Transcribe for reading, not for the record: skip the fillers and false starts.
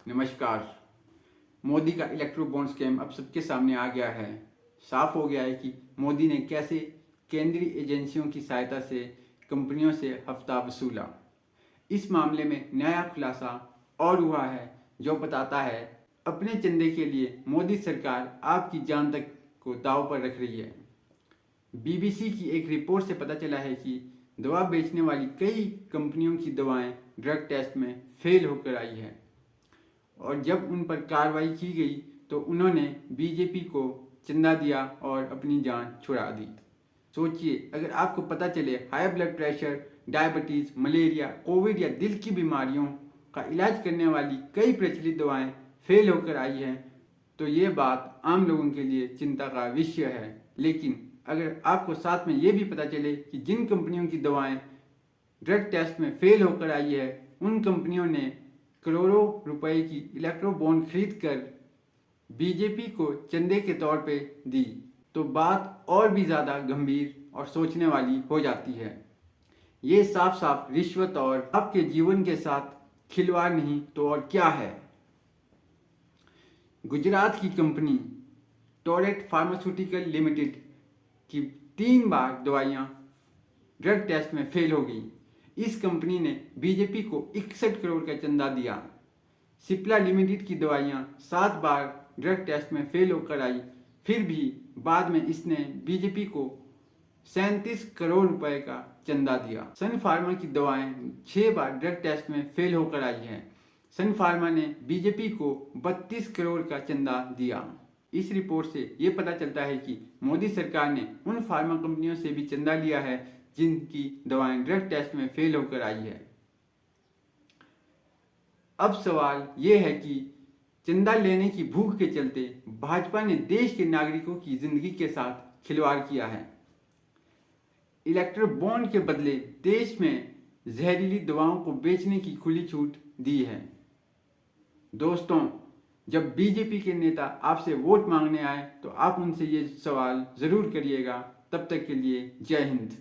नमस्कार। मोदी का electro bond scam अब सबके सामने आ गया है। साफ हो गया है कि मोदी ने कैसे केंद्रीय एजेंसियों की सहायता से कंपनियों से हफ्ता वसूला। इस मामले में नया खुलासा और हुआ है जो बताता है अपने चंदे के लिए मोदी सरकार आपकी जान तक को दांव पर रख रही है। बीबीसी की एक रिपोर्ट से पता चला है कि दवा बेचने वाली कई कंपनियों की दवाएं ड्रग टेस्ट में फेल होकर आई है और जब उन पर कार्रवाई की गई तो उन्होंने बीजेपी को चंदा दिया और अपनी जान छुड़ा दी। सोचिए, अगर आपको पता चले high blood pressure, diabetes, malaria, Covid या दिल की बीमारियों का इलाज करने वाली कई प्रचलित दवाएं फेल होकर आई हैं तो ये बात आम लोगों के लिए चिंता का विषय है। लेकिन अगर आपको साथ में ये भी पता चले कि जिन कंपनियों की दवाएं ड्रग टेस्ट में फेल होकर आई है उन कंपनियों ने करोड़ों रुपए की इलेक्ट्रो बॉन्ड खरीद कर बीजेपी को चंदे के तौर पे दी तो बात और भी ज़्यादा गंभीर और सोचने वाली हो जाती है। ये साफ साफ रिश्वत और आपके जीवन के साथ खिलवाड़ नहीं तो और क्या है। गुजरात की कंपनी टोरेट फार्मास्यूटिकल लिमिटेड की 3 बार दवाइयाँ ड्रग टेस्ट में फेल हो गई। इस कंपनी ने बीजेपी को 61 करोड़ का चंदा दिया। सिप्ला लिमिटेड की दवाइयाँ 7 बार ड्रग टेस्ट में फेल होकर आई, फिर भी बाद में इसने बीजेपी को 37 करोड़ रुपए का चंदा दिया। सन फार्मा की दवाएं 6 बार ड्रग टेस्ट में फेल होकर आई हैं। सन फार्मा ने बीजेपी को 32 करोड़ का चंदा दिया। इस रिपोर्ट से ये पता चलता है कि मोदी सरकार ने उन फार्मा कंपनियों से भी चंदा लिया है जिनकी दवाएं ड्रग टेस्ट में फेल होकर आई है। अब सवाल ये है कि चंदा लेने की भूख के चलते भाजपा ने देश के नागरिकों की जिंदगी के साथ खिलवाड़ किया है। इलेक्ट्रो बॉन्ड के बदले देश में जहरीली दवाओं को बेचने की खुली छूट दी है। दोस्तों, जब बीजेपी के नेता आपसे वोट मांगने आए तो आप उनसे ये सवाल जरूर करिएगा। तब तक के लिए जय हिंद।